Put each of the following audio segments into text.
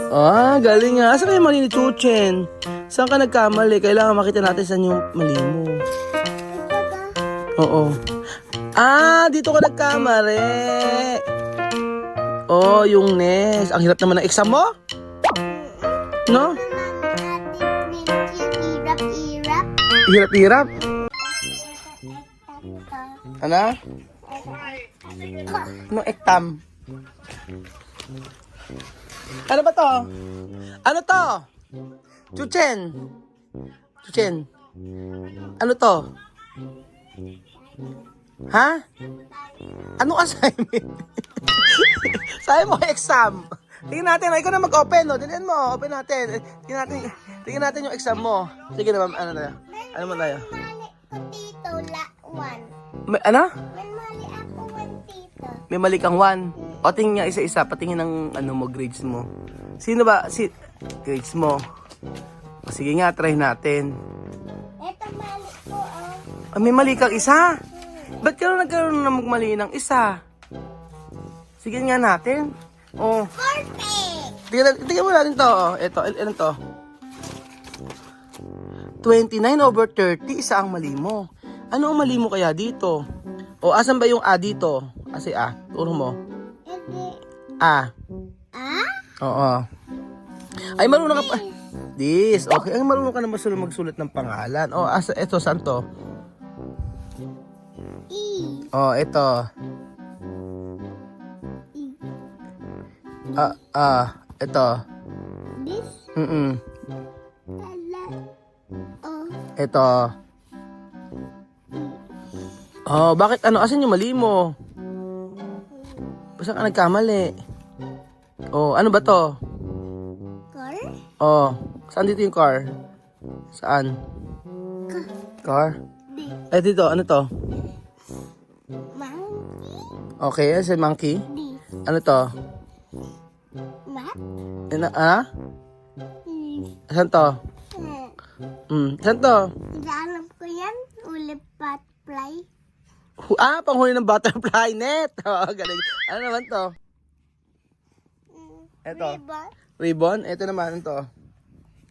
Ah, galing nga. Saan kayo mali ni Chuchen? Saan ka nagkamali? Kailangan makita natin saan yung mali mo. Oo. Ah, dito ka nagkamali. Oh, yung NES. Ang hirap naman ng exam mo? No? Hirap-hirap. Ano? Anong ektam? Ano ba to? Ano to? Chuchen. Chuchen. Ano to? Ha? Anong assignment? Sabi mo exam. Tingnan natin, ikaw na mag-open, no? Tingnan mo, open natin. Tingnan natin yung exam mo. Sige na, ano tayo? Ano mo tayo? Tito, one. Ano? May mali ako, one, tito. May mali kang 1. O, tingin nga isa-isa. Patingin ng ano mo, grades mo. Sino ba? Grades mo. O, sige nga, try natin. Ito mali ko, oh. Ah, may mali kang isa? Ba't nagkaroon na magmali ng isa? Sige nga natin. Oh. Perfect! Tingnan mo natin to. Oh. Ito, ano to? 29/30, isa ang mali mo. Ano ang mali mo kaya dito? O, asan ba yung A dito? Kasi A, turo mo. Hindi. A. Ah? Oo. Ay, marunong ka pa. This. Okay, ay marunong ka na magsulat ng pangalan. O, ito, saan to? E. O, ito. Ito. This? Ala. Oh. Ito. Oh, bakit ano? Asan yung mali mo? Basta ka nagkamali. Oh, ano ba to? Car? Oh, saan dito yung car? Saan? Car? D. Ay, dito. Ano to? Monkey? Okay, sa monkey. D. Ano to? Mat? Saan to? Saan to? Alam ko yan. Ulipat fly. Panghuli ng butterfly net. Oh, galing. Ano naman to? Eto. Ribbon. Ribbon? Ito naman to.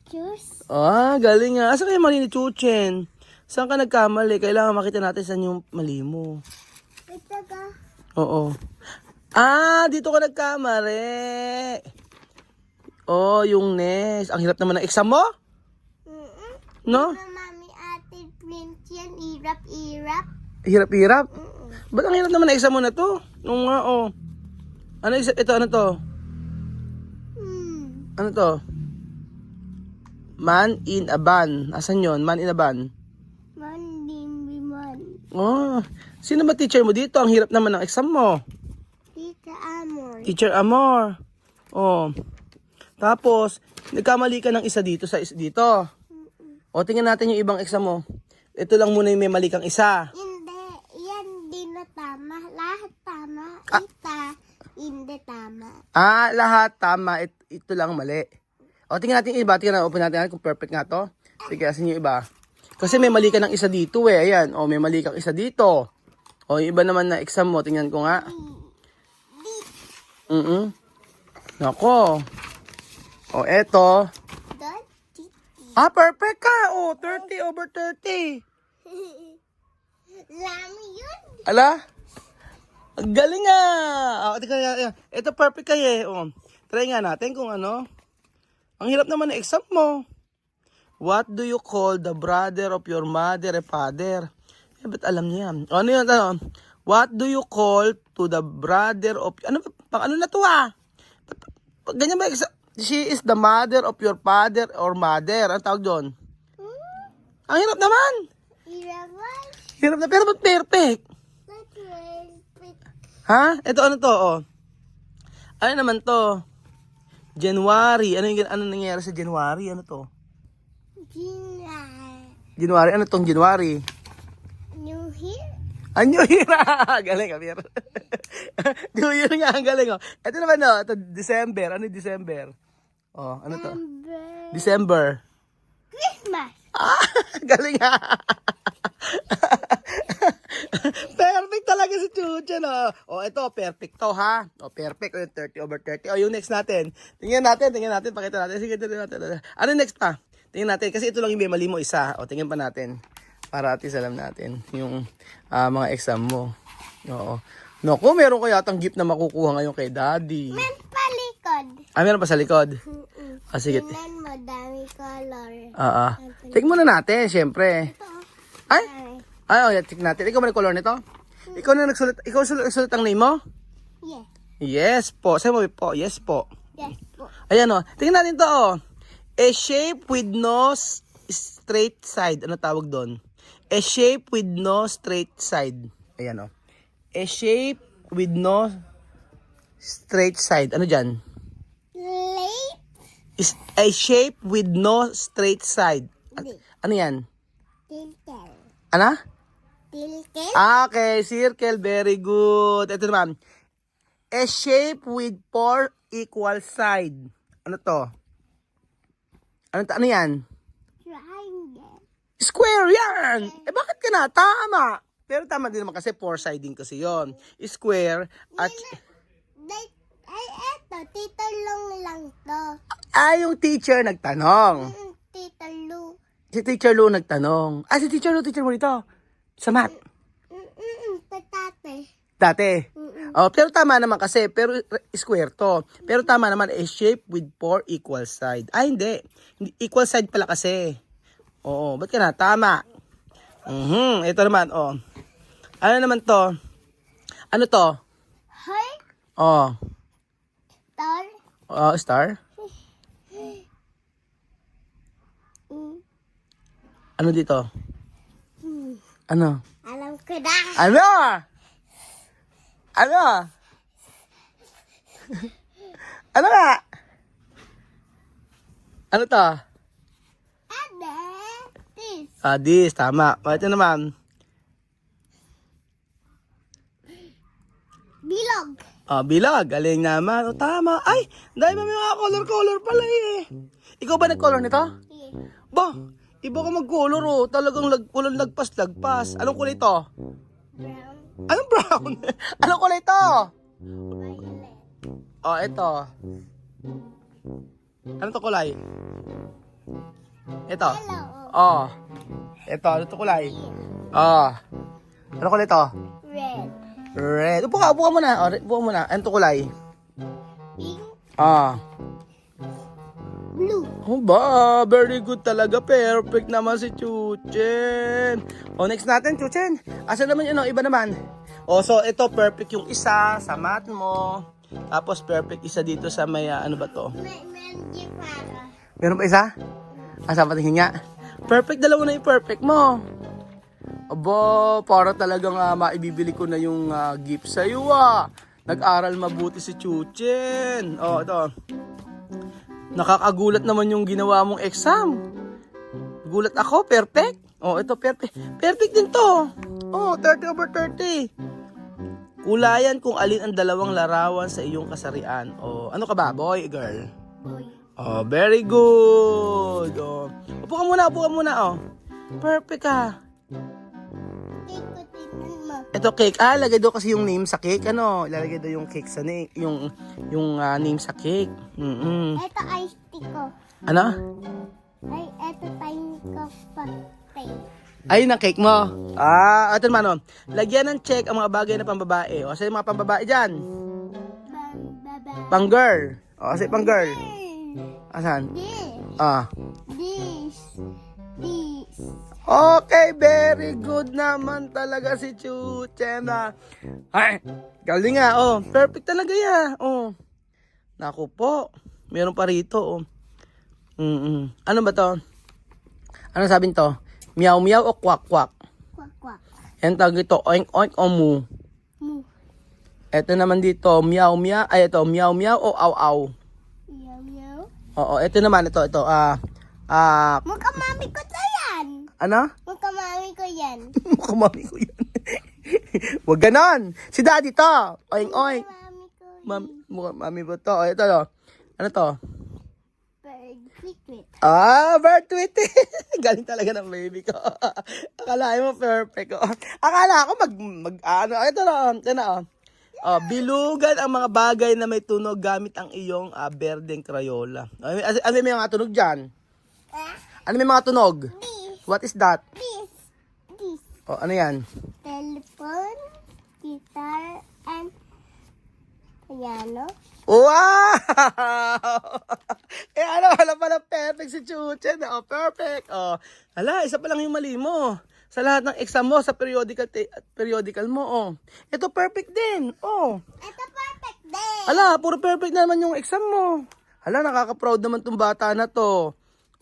Juice. Ah, galing nga. Saan kayo mali ni Chuchen? Saan ka nagkamali? Kailangan makita natin saan yung mali mo. Ito ka. Oo. Ah, dito ka nagkamali. Oh, yung NES. Ang hirap naman ng exam mo? No? Mami, ate, Prince yan. Irap. Hirap-hirap. Ba't ang hirap naman ng exam mo na to? Oo nga, oh. Ano ito, ano to? Ano to? Man in a van. Asan yun? Man in a van. Man. Oh, sino ba teacher mo dito? Ang hirap naman ng exam mo. Tita Amor. Teacher Amor. Oh. Tapos, nagkamali ka ng isa dito sa dito. O, tingnan natin yung ibang exam mo. Ito lang muna yung may mali kang isa. Hindi. Yan din na tama. Lahat tama. Hindi tama. Ah, lahat tama. Ito lang mali. O, tingnan natin yung iba. Open natin kung perfect nga to. Sige, asin yung iba. Kasi may mali ka ng isa dito eh. Ayan. O, may mali kang isa dito. O, yung iba naman na exam mo. Tingnan ko nga. Nako. O, eto. Perfect ka. O, 30/30. Lami yun. Ala? Ang galing nga. Ito perfect kayo eh. O, try nga natin kung ano. Ang hirap naman ng exam mo. What do you call the brother of your mother and father? Ba't alam niya yan? O, ano yun? Ano? What do you call to the brother of... Ano na to Ganyan ba? She is the mother of your father or mother. Ang tawag doon? Ang hirap naman. Hirap na, pero ba't perfect? Ha? Ito ano to? Oh. Ano naman to? January. Ano nangyayari sa January? Ano to? January. Ano tong January? New Year? New Year! Galing, Amir. New Year nga, ang galing. Oh. Ito naman, no? Ito, December. Ano yung December? Oh, ano to? December. Christmas. Galing ha. Perfect talaga si Chuchen, oh. O, ito, perfect to, ha? O, perfect. O, 30/30. O, yung next natin. Tingnan natin. Pakita natin. Sige, tingnan natin. Ano next pa? Tingnan natin. Kasi ito lang yung may mali mo, isa. O, tingnan pa natin. Para at least alam natin yung mga exam mo. Oo. Naku, meron ko yatang gift na makukuha ngayon kay Daddy. Men palikod. Meron pa sa likod. Sige. Tingnan mo, dami color. Tingnan muna natin, syempre. Ito. Ay, check natin. Ikaw ba nag-color nito? Ikaw na nagsulat, nagsulat ang name mo? Yes. Yes po. Sa'yo mo po. Yes po. Yes po. Ayan o. Tingnan natin to o. A shape with no straight side. Ano tawag doon? A shape with no straight side. Ayan o. A shape with no straight side. Ano dyan? Late. Is a shape with no straight side. Ano yan? Tilkel. Ano? Tilkel. Okay, circle. Very good. Ito naman. A shape with 4 equal side. Ano to? Ano yan? Triangle. Square yan! Bakit ka na? Tama! Pero tama din naman kasi 4-siding kasi yon. Square at... Ay, eto. Titulong lang to. yung teacher nagtanong. Titulong. Si Teacher Lou nagtanong. Si Teacher Lou, teacher mo dito. Sa math. Patate. Dati. Pero tama naman kasi, pero square to. Pero tama naman, a shape with 4 equal side. Hindi. Equal side pala kasi. Oo, ba't ka na? Tama. Ito naman, Ano naman to? Ano to? Heart. Star. Star? Ano dito? Ano? Alam ko na. Ano? Ano? Ano nga? Ano to? This. This. Tama. Ito naman. Bilog. Bilog. Galing naman. Tama. Ay, dahil may mga color pala eh. Ikaw ba nag-color nito? Yeah. Ba, iba ka mag-color Talagang walang lagpas. Anong kulay to? Brown. Anong brown? Anong kulay to? Violet. Ito. Ano to kulay? Ito. Hello. Ito. Ano to kulay? Ano kulay to? Red. Red. Upo ka muna. Upo muna. Ano to kulay? Pink. Blue. Very good talaga. Perfect naman si Chuchen. Next natin, Chuchen. Asa naman yun? Iba naman. So ito perfect yung isa sa math mo. Tapos perfect isa dito sa may, ano ba to? Meron pa isa? Saan patingin nga? Perfect, dalawa na yung perfect mo. Para talagang maibibili ko na yung gift sa'yo Nag-aral mabuti si Chuchen. Ito. Nakakagulat naman yung ginawa mong exam. Gulat ako, perfect. Ito perfect. Perfect din to. 30/30. Kulayan kung alin ang dalawang larawan sa iyong kasarian. Ano ka ba, boy, girl? Boy. Very good. Upo ka muna. Perfect ka. Tingnan mo. Ito cake. Lagay daw kasi yung name sa cake. Ilalagay daw yung cake sa name, yung name sa cake. Ito ice tea ko. Ano? Ay, ito tiny ko pa. Ayun ang cake mo. Ito naman, lagyan ng check ang mga bagay na pambabae. Sa mga pambabae dyan. Pang girl. Sa pang girl. Asan? This. This. Okay, very good naman talaga si Chuchen. Ay, galing nga. Perfect talaga yan. Naku po. Meron pa rito. Ano ba to? Ano sabi to? Meow meow o kwak kwak? Kwak kwak. Yan tawag ito, oink oink o mu. Mu. Ito naman dito, meow meow. Ito, meow meow o aw aw. Meow meow. Ito naman, ito. Mukha mami ko to yan. Ano? Mukha mami ko yan. Mukha mami ko yan. Huwag ganon. Si daddy to. Oink oink. Mami ko yan. Mukha mami mo to. Ito. Ano to? Bird. Secret. Bird Galing talaga ng baby ko. Akala mo perfect. Oh. Akala ko ano, ito na. Bilugan ang mga bagay na may tunog gamit ang iyong berdeng Crayola. Ano may mga tunog dyan? Ano may mga tunog? This. What is that? This. Ano yan? Telephone, guitar, and piano. Wow! Wala pala perfect si Chuchen. Perfect. Hala, isa pa lang yung mali mo. Sa lahat ng exam mo, sa periodical mo, Ito perfect din, Ito perfect din. Hala, puro perfect na naman yung exam mo. Hala, nakaka-proud naman tong bata na to.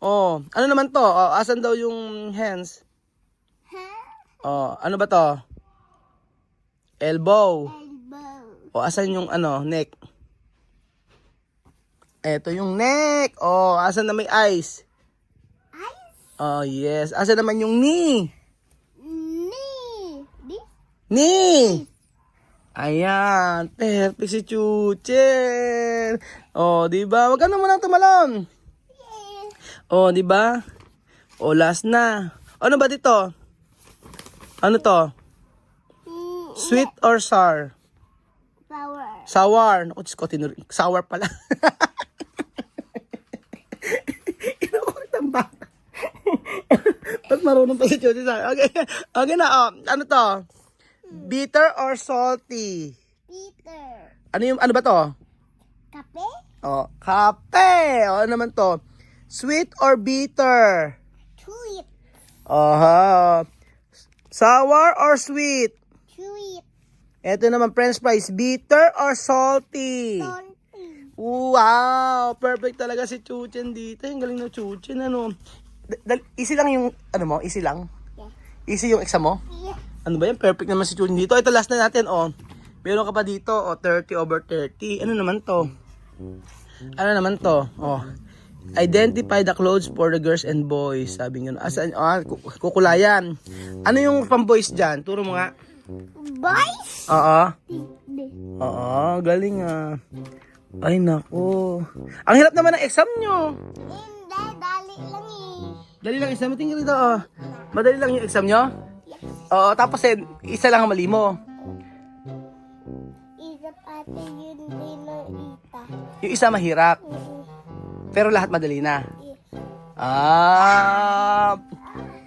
Ano naman to? Asan daw yung hands? Ano ba to? Elbow. Elbow. Asan yung neck? Ito yung neck. Asan na may eyes? Eyes. Yes. Asan naman yung knee? Knee. This. Knee. Ayan. Perfect si Chuchen. Di ba? Wag ka na muna tumalon. Yeah. Di ba? Last na. Ano ba dito? Ano to? Sweet or sour? Flower. Sour. Naku, Diyos ko, sour pala. Inakulit ang bata. Ba't marunong pa si Chuchi sa Okay na, ano to? Bitter or salty? Peter. Ano ba to? Kape. Kape. Ano naman to? Sweet or bitter? Sweet. Sour or sweet? Sweet. Ito naman, french fries. Bitter or salty? Salty. Wow! Perfect talaga si Chuchen dito. Ang galing ng Chuchen, ano. Easy lang yung, mo? Easy lang? Yeah. Easy yung exam mo? Yeah. Ano ba yan? Perfect naman si Chuchen dito. Ito, last na natin, Meron ka pa dito, 30/30. Ano naman to? Identify the clothes for the girls and boys. Sabi nga, kukulayan. Ano yung pang-boys dyan? Turo mo nga. Boys. Galing Ay, naku. Ang hirap naman ng exam nyo. Hindi, dali lang eh. Dali lang exam mo. Tingnan dito, Madali lang yung exam nyo? Yes. Tapos isa lang ang mali mo. Isip ate yun din ng ita. Yung isa mahirap. Pero lahat madali na. Yes.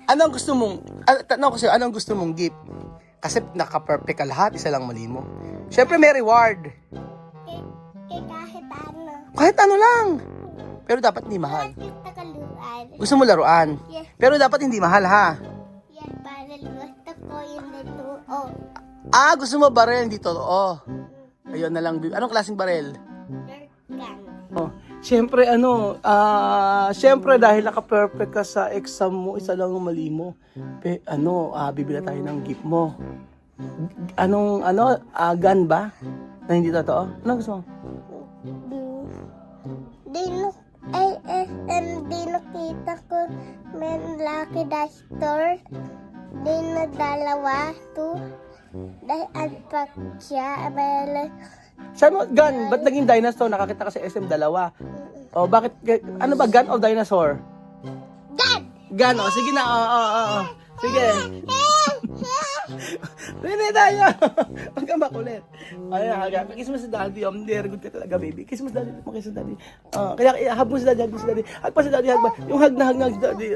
Anong gusto mong, tanong ko sa'yo, anong gusto mong gift? Kasi naka-perfect ka lahat, isa lang mali mo. Siyempre may reward. Kahit ano. Kahit ano lang. Pero dapat hindi mahal. Kahit yung takaluan. Gusto mo laruan. Yes. Pero dapat hindi mahal, ha? Yes, para gusto ko yung nito. Gusto mo barel, hindi totoo. Ayun na lang. Anong klaseng barel? Dirt gun. Siyempre, siyempre dahil naka-perfect ka sa exam mo, isa lang ang mali mo. Bibila tayo ng gift mo. Gun ba? Na hindi totoo? Anong gusto mo? Di nakita ko may Lucky Duster. Di na dalawa. Dahil alpak siya. Saan mo, gun? Ba't naging dinosaur? Nakakita ka sa SM dalawa. Bakit? Ano ba? Gun o dinosaur? Gun! Gun, sige na. Sige. Rinay tayo. Huwag kang makulit. Ayan, kiss mo si daddy. Very good ka talaga, baby. Kiss mo si daddy. Kiss mo si daddy. Kaya hug mo si daddy. Hug mo si daddy. Hug pa si daddy. Hug ba? Yung hug na si daddy.